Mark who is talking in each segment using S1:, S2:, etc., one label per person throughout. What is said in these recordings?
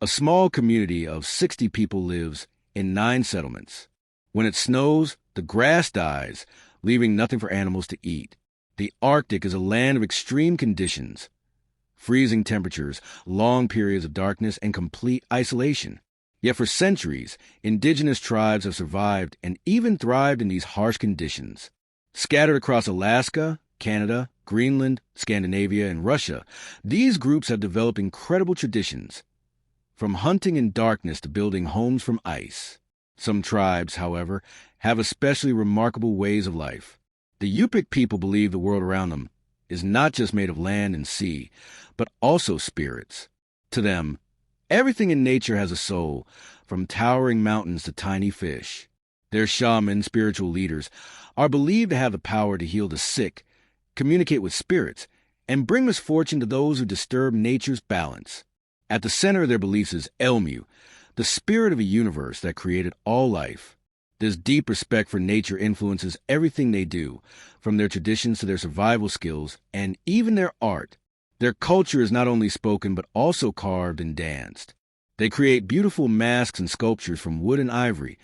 S1: A small community of 60 people lives in 9 settlements. When it snows, the grass dies, leaving nothing for animals to eat. The Arctic is a land of extreme conditions. Freezing temperatures, long periods of darkness, and complete isolation. Yet for centuries, indigenous tribes have survived and even thrived in these harsh conditions. Scattered across Alaska, Canada, Greenland, Scandinavia, and Russia, these groups have developed incredible traditions, from hunting in darkness to building homes from ice. Some tribes, however, have especially remarkable ways of life. The Yupik people believe the world around them is not just made of land and sea, but also spirits. To them, everything in nature has a soul, from towering mountains to tiny fish. Their shamans, spiritual leaders, are believed to have the power to heal the sick, communicate with spirits, and bring misfortune to those who disturb nature's balance. At the center of their beliefs is Elmu, the spirit of a universe that created all life. This deep respect for nature influences everything they do, from their traditions to their survival skills, and even their art. Their culture is not only spoken but also carved and danced. They create beautiful masks and sculptures from wood and ivory,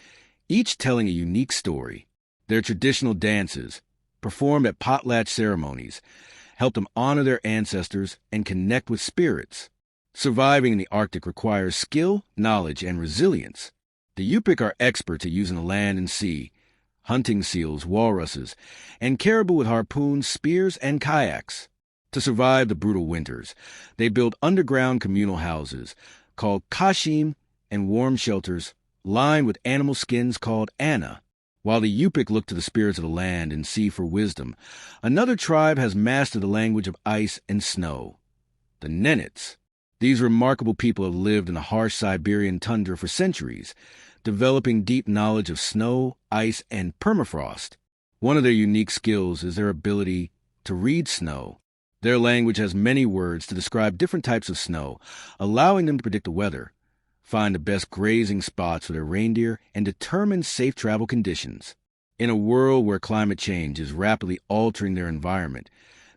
S1: each telling a unique story. Their traditional dances, performed at potlatch ceremonies, help them honor their ancestors and connect with spirits. Surviving in the Arctic requires skill, knowledge, and resilience. The Yupik are experts at using the land and sea, hunting seals, walruses, and caribou with harpoons, spears, and kayaks. To survive the brutal winters, they build underground communal houses called kashim and warm shelters lined with animal skins called ana. While the Yupik look to the spirits of the land and sea for wisdom, another tribe has mastered the language of ice and snow, the Nenets. These remarkable people have lived in the harsh Siberian tundra for centuries, developing deep knowledge of snow, ice, and permafrost. One of their unique skills is their ability to read snow. Their language has many words to describe different types of snow, allowing them to predict the weather, find the best grazing spots for their reindeer, and determine safe travel conditions. In a world where climate change is rapidly altering their environment,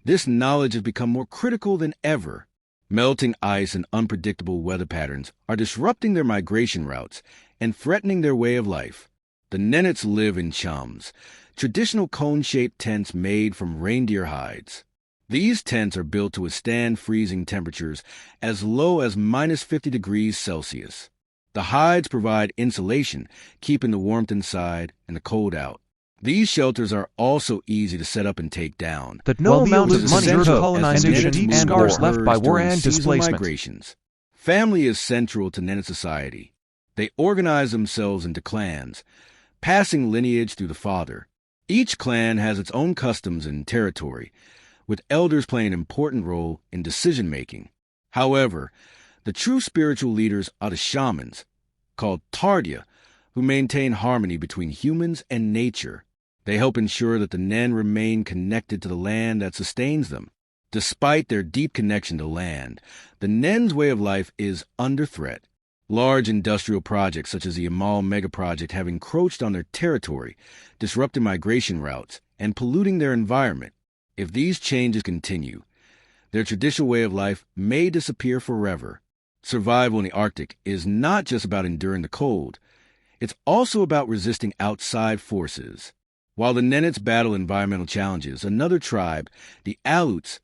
S1: this knowledge has become more critical than ever. Melting ice and unpredictable weather patterns are disrupting their migration routes and threatening their way of life. The Nenets live in chums, traditional cone-shaped tents made from reindeer hides. These tents are built to withstand freezing temperatures as low as -50 degrees Celsius. The hides provide insulation, keeping the warmth inside and the cold out. These shelters are also easy to set up and take down.
S2: That no amount of money or colonization deep scars left by war and displacement.
S1: Migrations. Family is central to Nenet society. They organize themselves into clans, passing lineage through the father. Each clan has its own customs and territory, with elders playing an important role in decision-making. However, the true spiritual leaders are the shamans, called Tardya, who maintain harmony between humans and nature. They help ensure that the Nen remain connected to the land that sustains them. Despite their deep connection to land, the Nen's way of life is under threat. Large industrial projects such as the Amal megaproject have encroached on their territory, disrupting migration routes, and polluting their environment. If these changes continue, their traditional way of life may disappear forever. Survival in the Arctic is not just about enduring the cold. It's also about resisting outside forces. While the Nenets battle environmental challenges, another tribe, the Aleuts,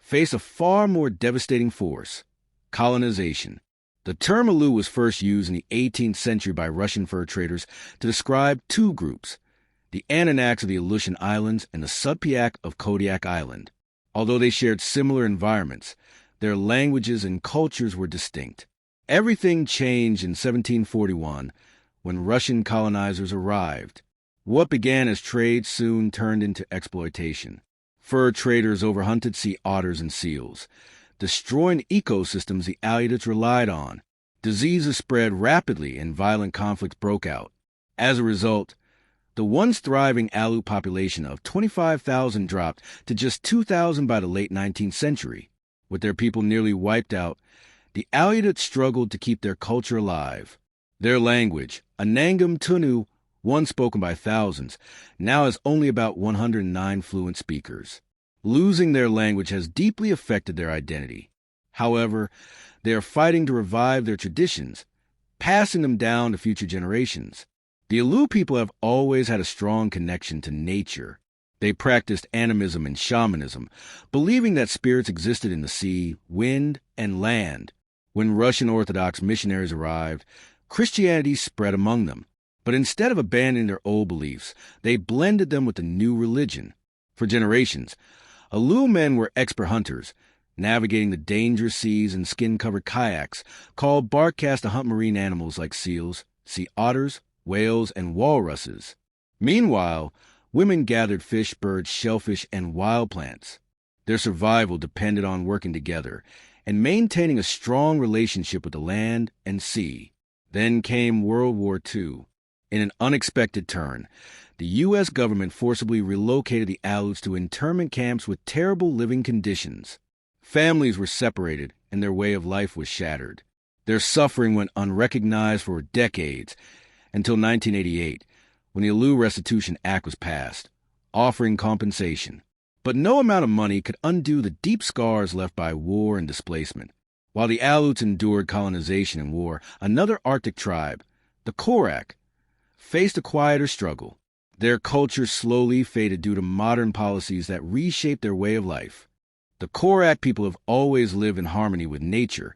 S1: face a far more devastating force: colonization. The term Alu was first used in the 18th century by Russian fur traders to describe two groups: the Anunaks of the Aleutian Islands and the Sudpiak of Kodiak Island. Although they shared similar environments, their languages and cultures were distinct. Everything changed in 1741 when Russian colonizers arrived. What began as trade soon turned into exploitation. Fur traders overhunted sea otters and seals, destroying ecosystems the Aleuts relied on. Diseases spread rapidly and violent conflicts broke out. As a result, the once thriving Aleut population of 25,000 dropped to just 2,000 by the late 19th century. With their people nearly wiped out, the Aleuts struggled to keep their culture alive. Their language, Anangam Tunu, once spoken by thousands, now has only about 109 fluent speakers. Losing their language has deeply affected their identity. However, they are fighting to revive their traditions, passing them down to future generations. The Aleu people have always had a strong connection to nature. They practiced animism and shamanism, believing that spirits existed in the sea, wind, and land. When Russian Orthodox missionaries arrived, Christianity spread among them. But instead of abandoning their old beliefs, they blended them with the new religion. For generations, Aleu men were expert hunters, navigating the dangerous seas in skin-covered kayaks, called barkcasts to hunt marine animals like seals, sea otters, whales, and walruses. Meanwhile, women gathered fish, birds, shellfish, and wild plants. Their survival depended on working together and maintaining a strong relationship with the land and sea. Then came World War II. In an unexpected turn, the U.S. government forcibly relocated the Aleuts to internment camps with terrible living conditions. Families were separated, and their way of life was shattered. Their suffering went unrecognized for decades, until 1988, when the Aleu Restitution Act was passed, offering compensation. But no amount of money could undo the deep scars left by war and displacement. While the Aleuts endured colonization and war, another Arctic tribe, the Korak, faced a quieter struggle. Their culture slowly faded due to modern policies that reshaped their way of life. The Korak people have always lived in harmony with nature,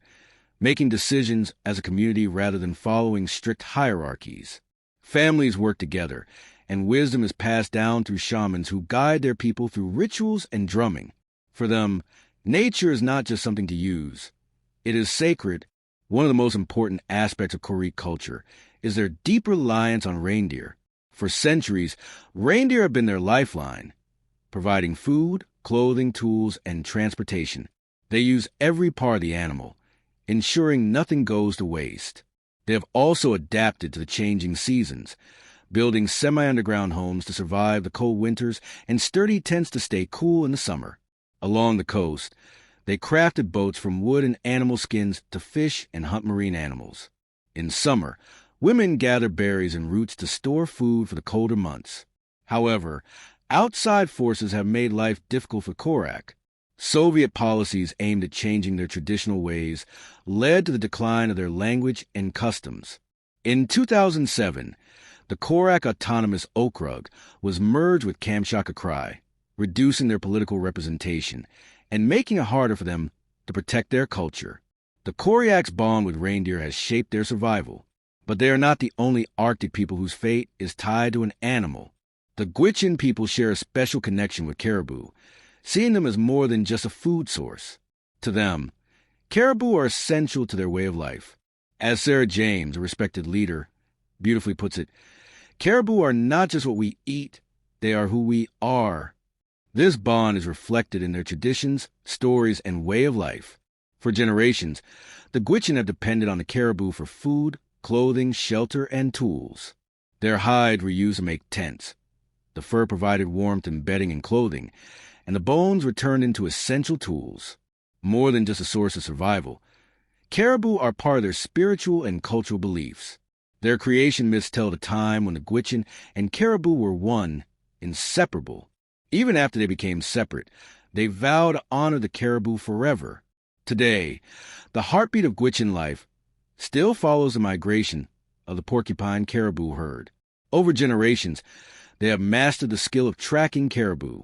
S1: making decisions as a community rather than following strict hierarchies. Families work together, and wisdom is passed down through shamans who guide their people through rituals and drumming. For them, nature is not just something to use. It is sacred. One of the most important aspects of Korik culture is their deep reliance on reindeer. For centuries, reindeer have been their lifeline, providing food, clothing, tools, and transportation. They use every part of the animal, ensuring nothing goes to waste. They have also adapted to the changing seasons, building semi-underground homes to survive the cold winters and sturdy tents to stay cool in the summer. Along the coast, they crafted boats from wood and animal skins to fish and hunt marine animals. In summer, women gather berries and roots to store food for the colder months. However, outside forces have made life difficult for Korak. Soviet policies aimed at changing their traditional ways led to the decline of their language and customs. In 2007, the Korak Autonomous Okrug was merged with Kamchatka Krai, reducing their political representation and making it harder for them to protect their culture. The Koryak's bond with reindeer has shaped their survival, but they are not the only Arctic people whose fate is tied to an animal. The Gwich'in people share a special connection with caribou, seeing them as more than just a food source. To them, caribou are essential to their way of life. As Sarah James, a respected leader, beautifully puts it, caribou are not just what we eat, they are who we are. This bond is reflected in their traditions, stories, and way of life. For generations, the Gwich'in have depended on the caribou for food, clothing, shelter, and tools. Their hide were used to make tents. The fur provided warmth and bedding and clothing, and the bones were turned into essential tools. More than just a source of survival, caribou are part of their spiritual and cultural beliefs. Their creation myths tell the time when the Gwich'in and caribou were one, inseparable. Even after they became separate, they vowed to honor the caribou forever. Today, the heartbeat of Gwich'in life still follows the migration of the porcupine caribou herd. Over generations, they have mastered the skill of tracking caribou,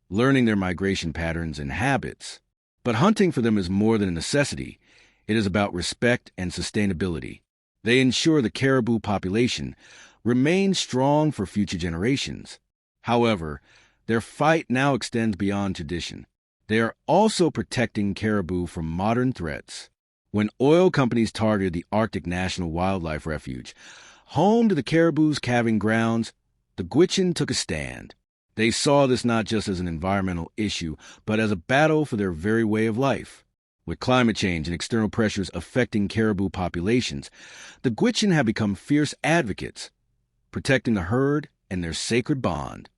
S1: learning their migration patterns and habits. But hunting for them is more than a necessity. It is about respect and sustainability. They ensure the caribou population remains strong for future generations. However, their fight now extends beyond tradition. They are also protecting caribou from modern threats. When oil companies targeted the Arctic National Wildlife Refuge, home to the caribou's calving grounds, the Gwich'in took a stand. They saw this not just as an environmental issue, but as a battle for their very way of life. With climate change and external pressures affecting caribou populations, the Gwich'in have become fierce advocates, protecting the herd and their sacred bond.